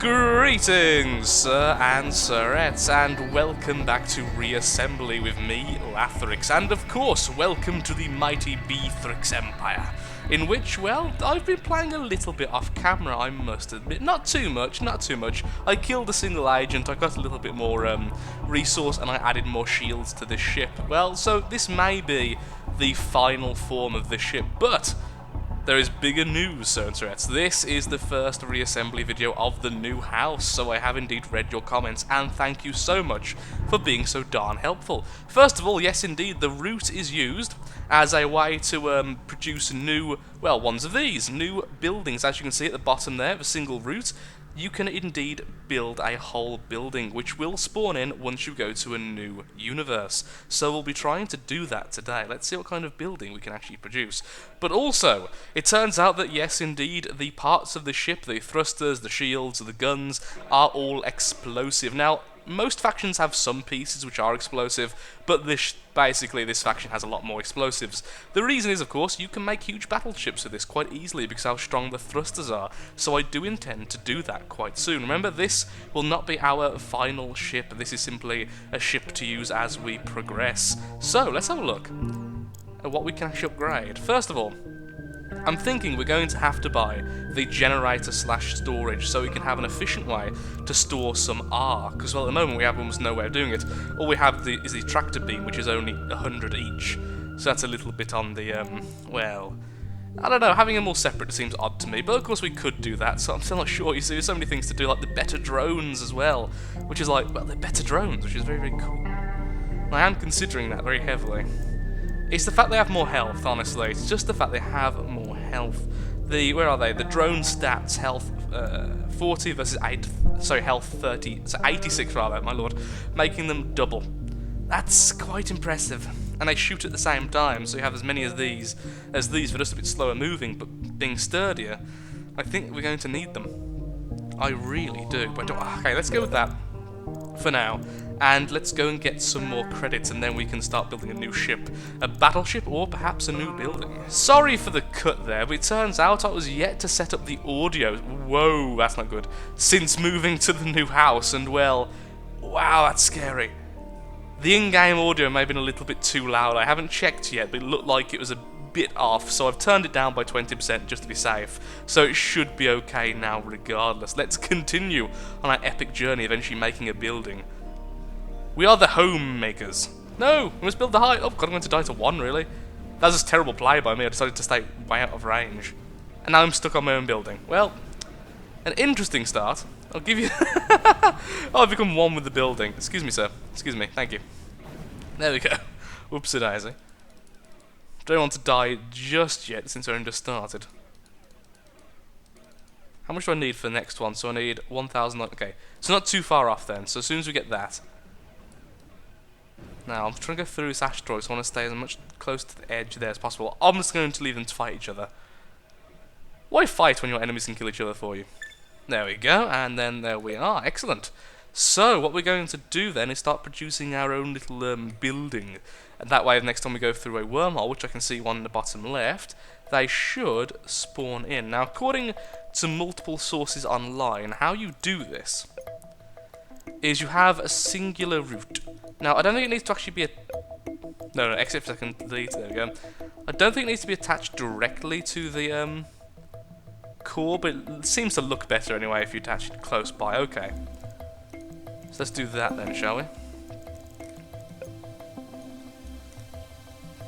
Greetings, sir and sirettes, and welcome back to Reassembly with me, Lathrix, and of course, welcome to the mighty Beathrix Empire, in which, well, I've been playing a little bit off camera, I must admit. Not too much. I killed a single agent, I got a little bit more resource, and I added more shields to this ship. Well, so this may be the final form of this ship, but there is bigger news, sir and sirettes. This is the first reassembly video of the new house, so I have indeed read your comments, and thank you so much for being so darn helpful. First of all, yes indeed, the root is used as a way to produce new, well, ones of these, new buildings. As you can see at the bottom there, of a single root, you can indeed build a whole building, which will spawn in once you go to a new universe. So we'll be trying to do that today. Let's see what kind of building we can actually produce. But also, it turns out that yes, indeed, the parts of the ship, the thrusters, the shields, the guns, are all explosive. Now, most factions have some pieces which are explosive, but basically this faction has a lot more explosives. The reason is, of course, you can make huge battleships with this quite easily because how strong the thrusters are, so I do intend to do that quite soon. Remember, this will not be our final ship, this is simply a ship to use as we progress. So, let's have a look at what we can actually upgrade. First of all, I'm thinking we're going to have to buy the generator/storage so we can have an efficient way to store some R, because well, at the moment we have almost no way of doing it. All we have is the tractor beam, which is only 100 each, so that's a little bit on the, well, I don't know, having them all separate seems odd to me, but of course we could do that, so I'm still not sure. You see, there's so many things to do, like the better drones as well, which is like, well, they're better drones, which is very, very cool. I am considering that very heavily. It's the fact they have more health, honestly. It's just the fact they have more health. Where are they? The drone stats, health 40 versus 8, sorry, health 30, so 86 rather, my lord, making them double. That's quite impressive. And they shoot at the same time, so you have as many as these, but just a bit slower moving, but being sturdier. I think we're going to need them. I really do. But okay, let's go with that for now. And let's go and get some more credits, and then we can start building a new ship. A battleship, or perhaps a new building. Sorry for the cut there, but it turns out I was yet to set up the audio. Whoa, that's not good. Since moving to the new house, and well, wow, that's scary. The in-game audio may have been a little bit too loud. I haven't checked yet, but it looked like it was a bit off, so I've turned it down by 20% just to be safe. So it should be okay now regardless. Let's continue on our epic journey, eventually making a building. We are the homemakers. No, we must build the height. Oh god, I'm going to die to 1, really. That was a terrible play by me. I decided to stay way out of range. And now I'm stuck on my own building. Well, an interesting start. I'll give you... oh, I've become one with the building. Excuse me, sir. Excuse me. Thank you. There we go. Whoopsie daisy. Don't want to die just yet since I only just started. How much do I need for the next one? So I need 1,000... Okay, so not too far off then. So as soon as we get that... Now, I'm trying to go through this asteroid, so I want to stay as much close to the edge there as possible. I'm just going to leave them to fight each other. Why fight when your enemies can kill each other for you? There we go, and then there we are. Excellent. So, what we're going to do then is start producing our own little building. And that way, the next time we go through a wormhole, which I can see one in the bottom left, they should spawn in. Now, according to multiple sources online, how you do this is you have a singular route. Now, I don't think it needs to actually be no, exit for a second, delete, there we go. I don't think it needs to be attached directly to the core, but it seems to look better anyway if you attach it close by. Okay. So let's do that then, shall we?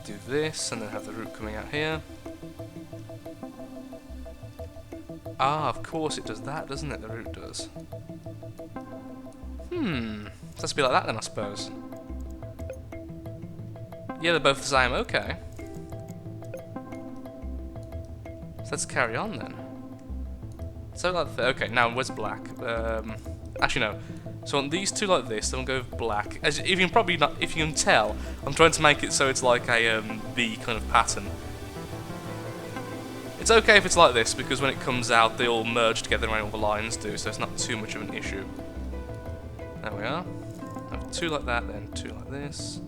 Do this, and then have the route coming out here. Ah, of course it does that, doesn't it? The route does. So let's be like that then, I suppose. Yeah, they're both the same. Okay. So let's carry on then. So like okay, now where's black? Actually no. So I want these two like this. Then we'll go with black. As if you can probably not, if you can tell, I'm trying to make it so it's like a V kind of pattern. It's okay if it's like this because when it comes out, they all merge together when all the lines do. So it's not too much of an issue. There we are. Have 2 like that, then 2 like this.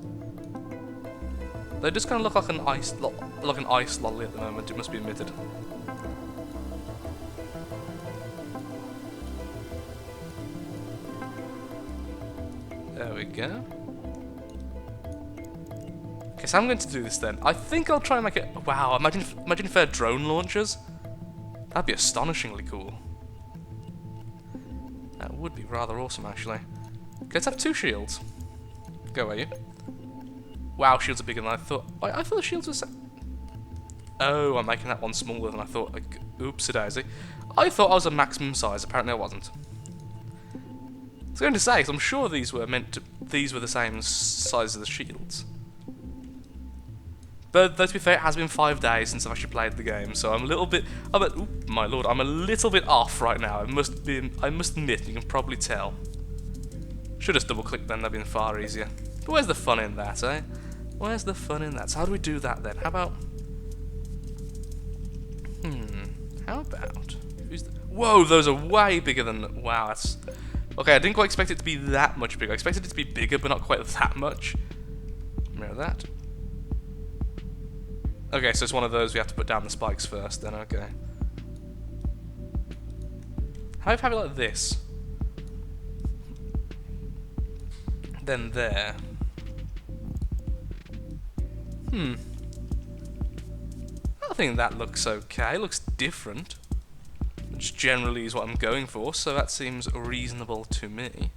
They just kind of look like an ice lolly at the moment. It must be admitted. There we go. Okay, so I'm going to do this then. I think I'll try and make it... Wow, imagine if they're drone launchers. That'd be astonishingly cool. That would be rather awesome, actually. Okay, let's have 2 shields. Go away, you. Wow, shields are bigger than I thought. I thought the shields were... Oh, I'm making that one smaller than I thought. Like, oopsie-daisy. I thought I was a maximum size. Apparently I wasn't. I was going to say, 'cause I'm sure these were the same size as the shields. But to be fair, it has been 5 days since I've actually played the game, so I'm a little bit... Oh, my lord, I'm a little bit off right now. I must admit, you can probably tell. Should just double-click then, that'd been far easier. But where's the fun in that, eh? Where's the fun in that? So how do we do that then? How about... How about... Whoa, those are way bigger than... Wow, that's... Okay, I didn't quite expect it to be that much bigger. I expected it to be bigger, but not quite that much. Mirror that. Okay, so it's one of those we have to put down the spikes first, then, okay. How if I have it like this? Then there. I think that looks okay. It looks different. Which generally is what I'm going for, so that seems reasonable to me.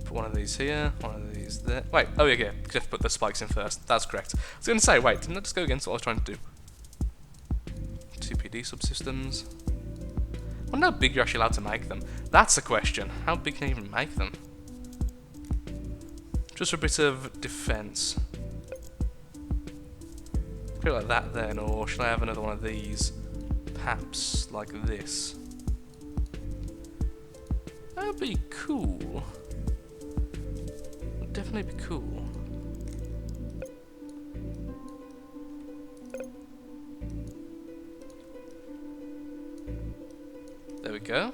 Put one of these here, one of these there. Wait, oh yeah, because you have to put the spikes in first. That's correct. I was going to say, wait, didn't that just go against what I was trying to do? 2 PD subsystems. I wonder how big you're actually allowed to make them. That's the question. How big can you even make them? Just for a bit of defense. Put it like that then, or should I have another one of these? Perhaps like this. That'd be cool. Would definitely be cool. There we go.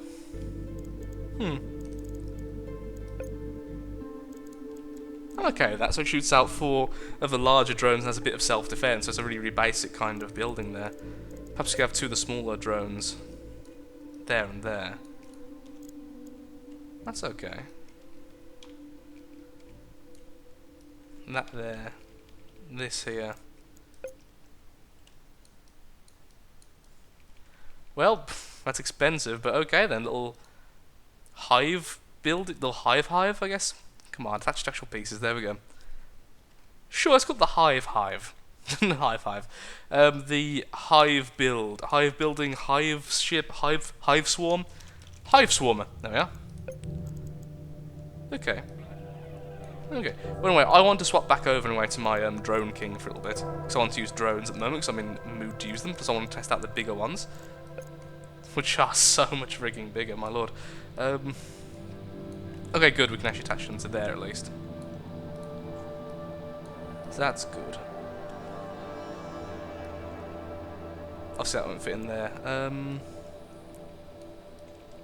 Okay, that so it shoots out 4 of the larger drones and has a bit of self-defense, so it's a really, really basic kind of building there. Perhaps you could have 2 of the smaller drones. There and there. That's okay. And that there. This here. Well, that's expensive, but okay then. Little hive build, little hive, I guess. Come on, attached to actual pieces. There we go. Sure, it's called the hive. Hive. The hive build. Hive building, hive ship, hive swarm. Hive swarmer. There we are. Okay. Okay. Well, anyway, I want to swap back over anyway to my drone king for a little bit. Because I want to use drones at the moment, because I'm in the mood to use them. Because I want to test out the bigger ones. Which are so much frigging bigger, my lord. Okay, good. We can actually attach them to there at least. So that's good. Obviously that won't fit in there.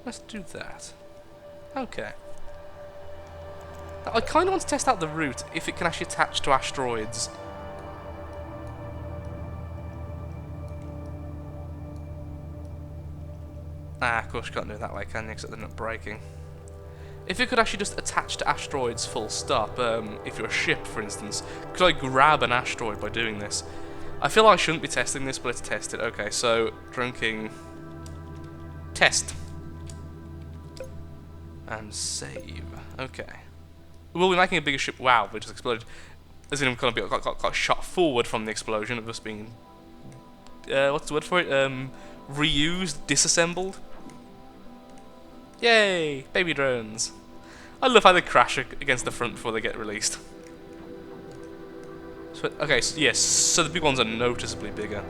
Let's do that. Okay. I kind of want to test out the route, if it can actually attach to asteroids. Ah, of course you can't do it that way, can you? Because they're not breaking. If it could actually just attach to asteroids full stop, if you're a ship, for instance, could I grab an asteroid by doing this? I feel like I shouldn't be testing this, but let's test it. Okay, so, Drone King... Test. And save. Okay. We'll be making a bigger ship. Wow, we just exploded. As in, kind of got shot forward from the explosion of us being... what's the word for it? Reused? Disassembled? Yay! Baby drones. I love how they crash against the front before they get released. So, okay, so, yes, so the big ones are noticeably bigger.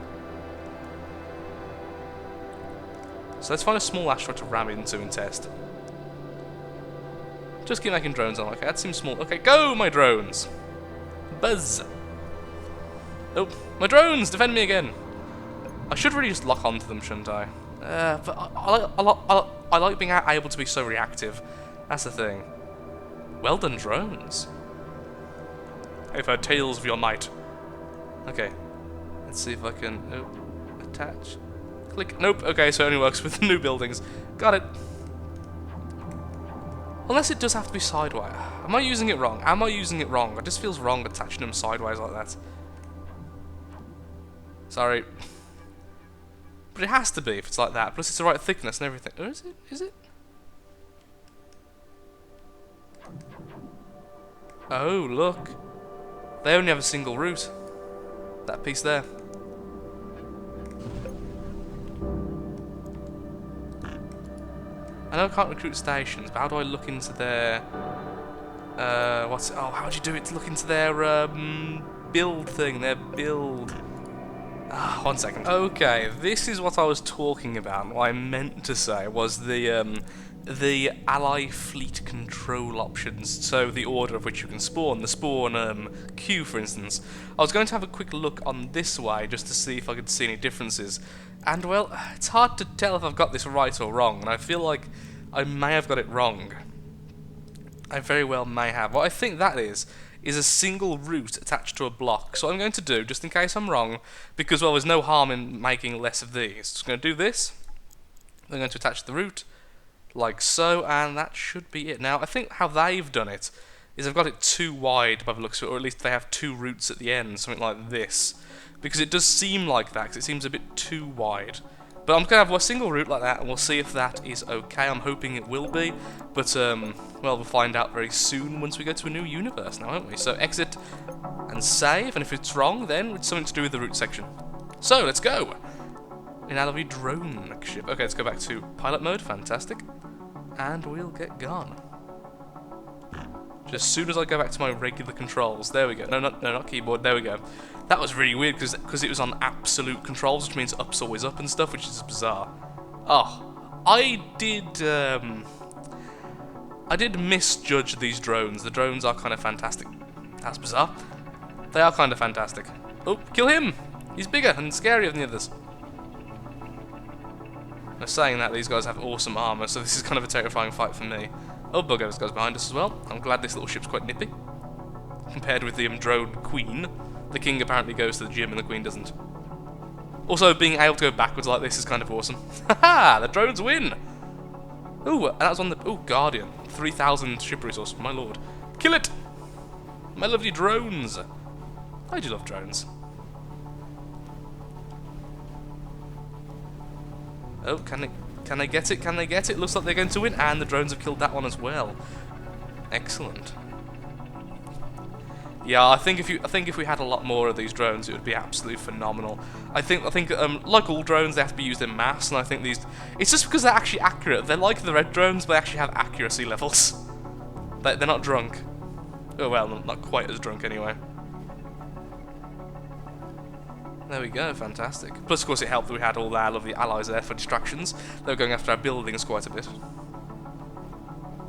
So let's find a small asteroid to ram into and test. Just keep making drones on. Okay, that seems small. Okay, go, my drones! Buzz! Oh, my drones! Defend me again! I should really just lock onto them, shouldn't I? But I like being able to be so reactive. That's the thing. Well done, drones. I've heard tales of your might. Okay. Let's see if I can... Oh, attach. Click. Nope. Okay, so it only works with new buildings. Got it. Unless it does have to be sideways. Am I using it wrong? Am I using it wrong? It just feels wrong attaching them sideways like that. Sorry. But it has to be if it's like that. Plus it's the right thickness and everything. Or is it? Is it? Oh, look. They only have a single route. That piece there. I know I can't recruit stations, but how do I look into their... what's... Oh, how do you do it to look into their, build thing, their build... Ah, 1 second. Okay, this is what I was talking about. What I meant to say was the ally fleet control options, so the order of which you can spawn, the spawn queue for instance. I was going to have a quick look on this way just to see if I could see any differences, and well, it's hard to tell if I've got this right or wrong, and I feel like I may have got it wrong. I very well may have. What I think that is a single route attached to a block. So what I'm going to do, just in case I'm wrong, because well there's no harm in making less of these, just going to do this. I'm going to attach the route like so, and that should be it. Now, I think how they've done it is they've got it too wide by the looks of it, or at least they have two routes at the end, something like this. Because it does seem like that, because it seems a bit too wide. But I'm going to have a single route like that, and we'll see if that is okay. I'm hoping it will be, but, well, we'll find out very soon once we go to a new universe now, won't we? So, exit and save, and if it's wrong, then it's something to do with the route section. So, let's go! In our lovely drone ship. Okay, let's go back to pilot mode, fantastic. And we'll get gone. Just as soon as I go back to my regular controls, there we go. No, not keyboard, there we go. That was really weird, because it was on absolute controls, which means up's always up and stuff, which is bizarre. Oh, I did misjudge these drones. The drones are kind of fantastic. That's bizarre. They are kind of fantastic. Oh, kill him! He's bigger and scarier than the others. Now, saying that, these guys have awesome armor, so this is kind of a terrifying fight for me. Oh, bugger, this guy's behind us as well. I'm glad this little ship's quite nippy. Compared with the drone queen. The king apparently goes to the gym and the queen doesn't. Also, being able to go backwards like this is kind of awesome. Haha! The drones win! Ooh, and that was on the... Ooh, Guardian. 3,000 ship resource, my lord. Kill it! My lovely drones! I do love drones. Oh, can they get it? Can they get it? Looks like they're going to win, and the drones have killed that one as well. Excellent. Yeah, I think if we had a lot more of these drones, it would be absolutely phenomenal. I think like all drones, they have to be used in mass, and I think these. It's just because they're actually accurate. They're like the red drones, but they actually have accuracy levels. They're not drunk. Oh well, not quite as drunk anyway. There we go, fantastic. Plus, of course, it helped that we had all our lovely allies there for distractions. They were going after our buildings quite a bit.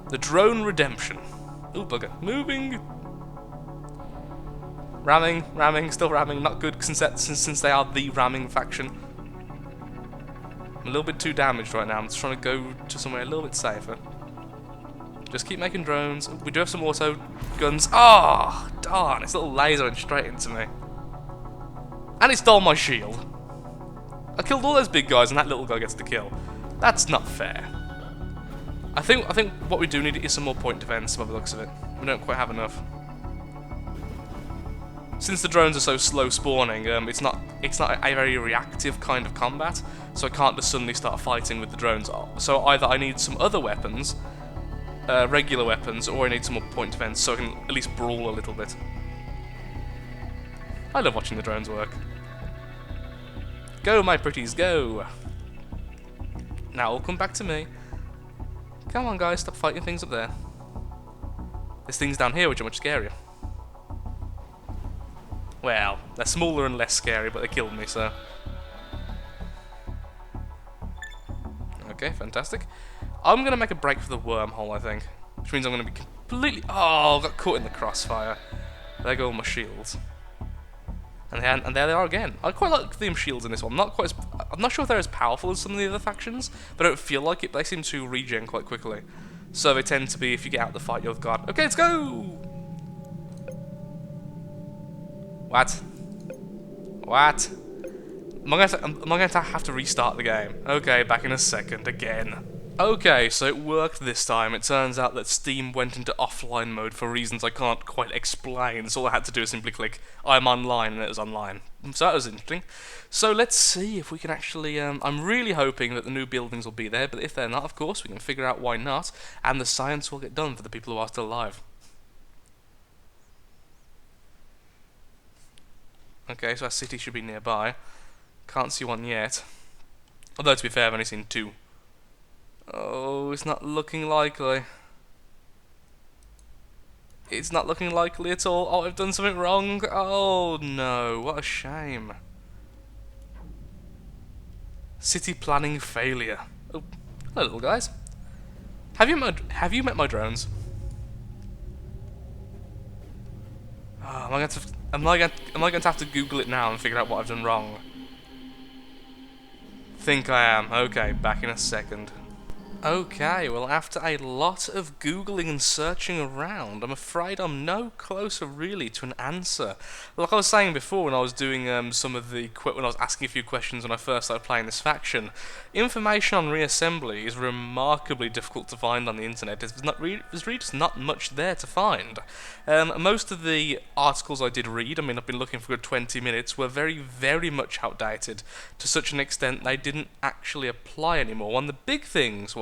The drone redemption. Ooh, bugger. Moving. Ramming, still ramming. Not good since they are the ramming faction. I'm a little bit too damaged right now. I'm just trying to go to somewhere a little bit safer. Just keep making drones. We do have some auto guns. Oh, darn. This little laser went straight into me. And it stole my shield. I killed all those big guys and that little guy gets the kill. That's not fair. I think what we do need is some more point defense by the looks of it. We don't quite have enough. Since the drones are so slow spawning, it's not a very reactive kind of combat, so I can't just suddenly start fighting with the drones. So either I need some other weapons, regular weapons, or I need some more point defense so I can at least brawl a little bit. I love watching the drones work. Go, my pretties, go! Now all come back to me. Come on, guys, stop fighting things up there. There's things down here which are much scarier. Well, they're smaller and less scary, but they killed me, so... Okay, fantastic. I'm going to make a break for the wormhole, I think. Which means I'm going to be completely... Oh, I got caught in the crossfire. There go all my shields. And there they are again. I quite like the shields in this one. I'm not sure if they're as powerful as some of the other factions, but I don't feel like it. But they seem to regen quite quickly. So they tend to be, if you get out of the fight, you're gone. Okay, let's go! What? What? Am I going to have to restart the game? Okay, back in a second again. Okay, so it worked this time. It turns out that Steam went into offline mode for reasons I can't quite explain, so all I had to do is simply click I'm online, and it was online. So that was interesting. So let's see if we can actually... I'm really hoping that the new buildings will be there, but if they're not, of course, we can figure out why not, and the science will get done for the people who are still alive. Okay, so our city should be nearby. Can't see one yet. Although, to be fair, I've only seen 2. Oh, it's not looking likely. It's not looking likely at all. Oh, I've done something wrong. Oh, no. What a shame. City planning failure. Oh, hello, little guys. Have you met my drones? Oh, am I going to have to Google it now and figure out what I've done wrong? Think I am. Okay, back in a second. Okay, well, after a lot of Googling and searching around, I'm afraid I'm no closer really to an answer. Like I was saying before when I was doing some of the... when I was asking a few questions when I first started playing this faction, information on Reassembly is remarkably difficult to find on the internet. There's really just not much there to find. Most of the articles I did read, I mean, I've been looking for a good 20 minutes, were very, very much outdated, to such an extent they didn't actually apply anymore. One of the big things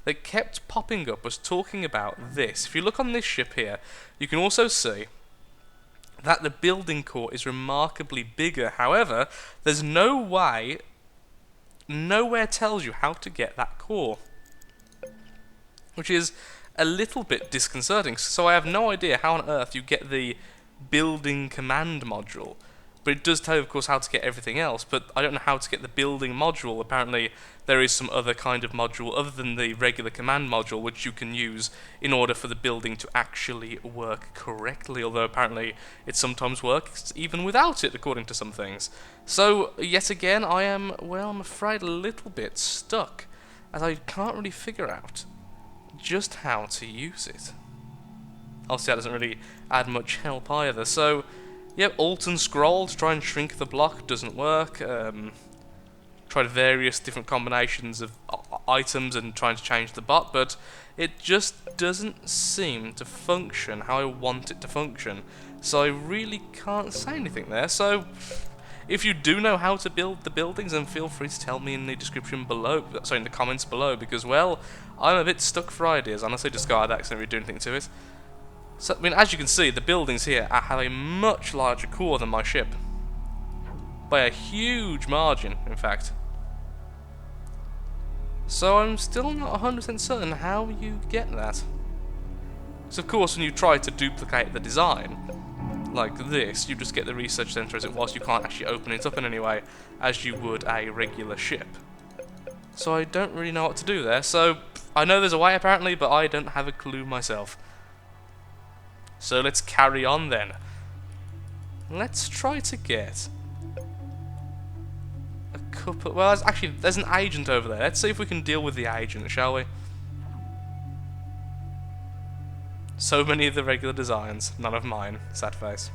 that kept popping up was talking about this. If you look on this ship here, you can also see that the building core is remarkably bigger. However, there's no way, nowhere tells you how to get that core, which is a little bit disconcerting. So I have no idea how on earth you get the building command module. But it does tell you, of course, how to get everything else, but I don't know how to get the building module. Apparently, there is some other kind of module other than the regular command module which you can use in order for the building to actually work correctly, although apparently it sometimes works even without it, according to some things. So, yet again, I am, well, I'm afraid a little bit stuck, as I can't really figure out just how to use it. Obviously, that doesn't really add much help either, so... Yep, Alt and Scroll to try and shrink the block doesn't work. Tried various different combinations of items and trying to change the bot, but it just doesn't seem to function how I want it to function. So I really can't say anything there. So if you do know how to build the buildings, then feel free to tell me in the description below, sorry, in the comments below, because, well, I'm a bit stuck for ideas. Honestly, discard that, 'cause I didn't really do anything to it. So, I mean, as you can see, the buildings here have a much larger core than my ship. By a huge margin, in fact. So I'm still not 100% certain how you get that. So, of course, when you try to duplicate the design, like this, you just get the research center as it was. You can't actually open it up in any way as you would a regular ship. So I don't really know what to do there. So, I know there's a way, apparently, but I don't have a clue myself. So let's carry on then. Let's try to get a couple... Well, actually, there's an agent over there. Let's see if we can deal with the agent, shall we? So many of the regular designs, none of mine. Sad face.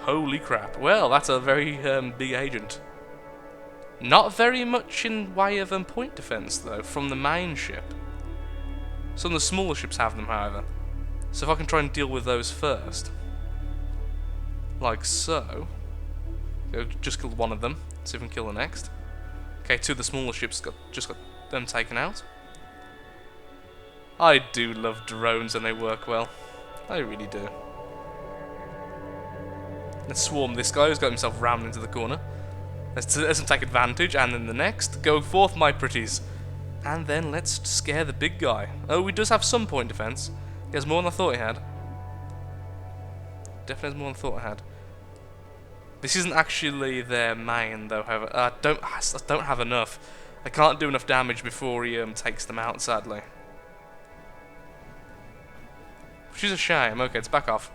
Holy crap. Well, that's a very big agent. Not very much in way of point defense, though, from the main ship. Some of the smaller ships have them, however. So if I can try and deal with those first. Like so. Just killed one of them. See if we can kill the next. Okay, 2 of the smaller ships just got them taken out. I do love drones and they work well. I really do. Let's swarm this guy who's got himself rammed into the corner. Let's him take advantage, and then the next. Go forth, my pretties. And then let's scare the big guy. Oh, he does have some point defense. He has more than I thought he had. Definitely has more than I thought I had. This isn't actually their main, though, however. I don't have enough. I can't do enough damage before he takes them out, sadly. Which is a shame. Okay, let's back off.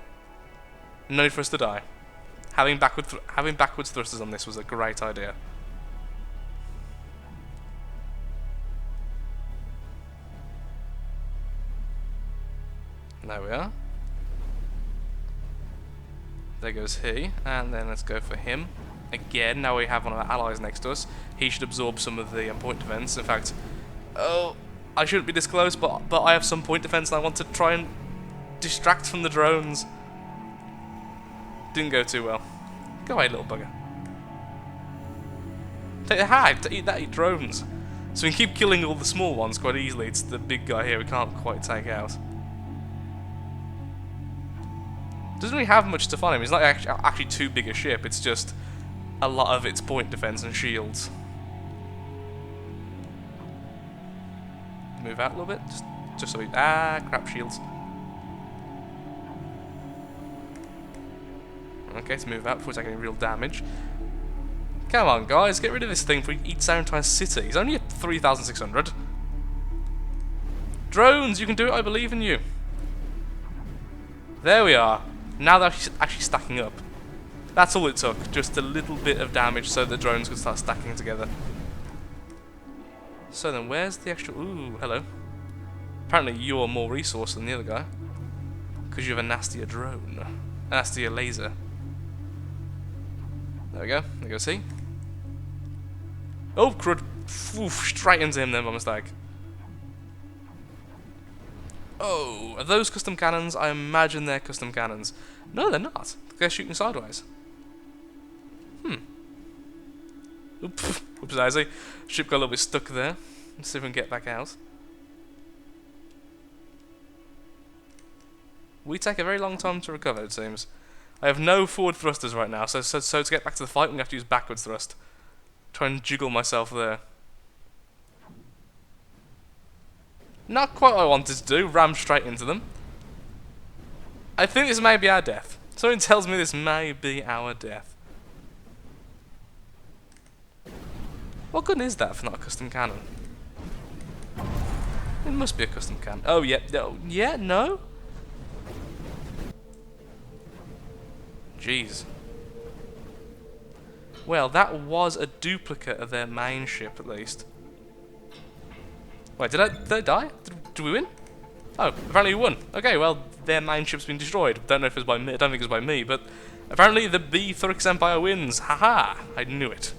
No need for us to die. Having backwards thrusters on this was a great idea. There we are. There goes he, and then let's go for him again. Now we have one of our allies next to us. He should absorb some of the point defense. In fact, oh, I shouldn't be this close, but I have some point defense and I want to try and distract from the drones. Didn't go too well. Go away, little bugger. Take the hag to eat that, eat drones. So we can keep killing all the small ones quite easily. It's the big guy here we can't quite take out. Doesn't really have much stuff on him. He's not actually too big a ship. It's just a lot of its point defense and shields. Move out a little bit, just so we crap shields. Okay, let's move out before taking any real damage. Come on, guys, get rid of this thing before he eats our entire city. He's only at 3,600. Drones, you can do it. I believe in you. There we are. Now they're actually stacking up. That's all it took. Just a little bit of damage so the drones could start stacking together. So then, where's the extra... Ooh, hello. Apparently you're more resource than the other guy. Because you have a nastier drone. A nastier laser. There we go. There you go, see? Oh, crud. Oof, straight into him then by mistake. Oh, are those custom cannons? I imagine they're custom cannons. No, they're not. They're shooting sideways. Oops, daisy. Ship got a little bit stuck there. Let's see if we can get back out. We take a very long time to recover, it seems. I have no forward thrusters right now, so to get back to the fight, we have to use backwards thrust. Try and jiggle myself there. Not quite what I wanted to do, ram straight into them. I think this may be our death. Something tells me this may be our death. What gun is that for not a custom cannon? It must be a custom cannon. Oh, yeah, no, yeah, no? Jeez. Well, that was a duplicate of their main ship, at least. Wait, did I die? Did we win? Oh, apparently we won. Okay, well, their main ship's been destroyed. Don't know if it was by me. I don't think it was by me, but apparently the B-Thrix Empire wins. Haha! I knew it.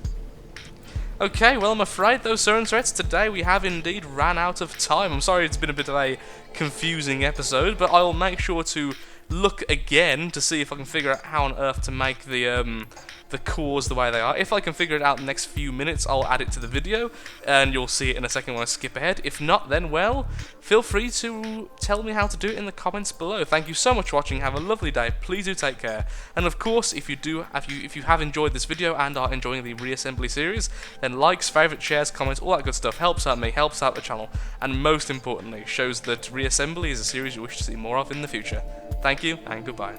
Okay, well, I'm afraid those certain threats today we have indeed ran out of time. I'm sorry it's been a bit of a confusing episode, but I'll make sure to look again to see if I can figure out how on earth to make the cores the way they are. If I can figure it out in the next few minutes, I'll add it to the video, and you'll see it in a second when I skip ahead. If not, then, well, feel free to tell me how to do it in the comments below. Thank you so much for watching. Have a lovely day. Please do take care. And of course, if you have enjoyed this video and are enjoying the Reassembly series, then likes, favourites, shares, comments, all that good stuff helps out me, helps out the channel, and most importantly, shows that Reassembly is a series you wish to see more of in the future. Thank you, and goodbye.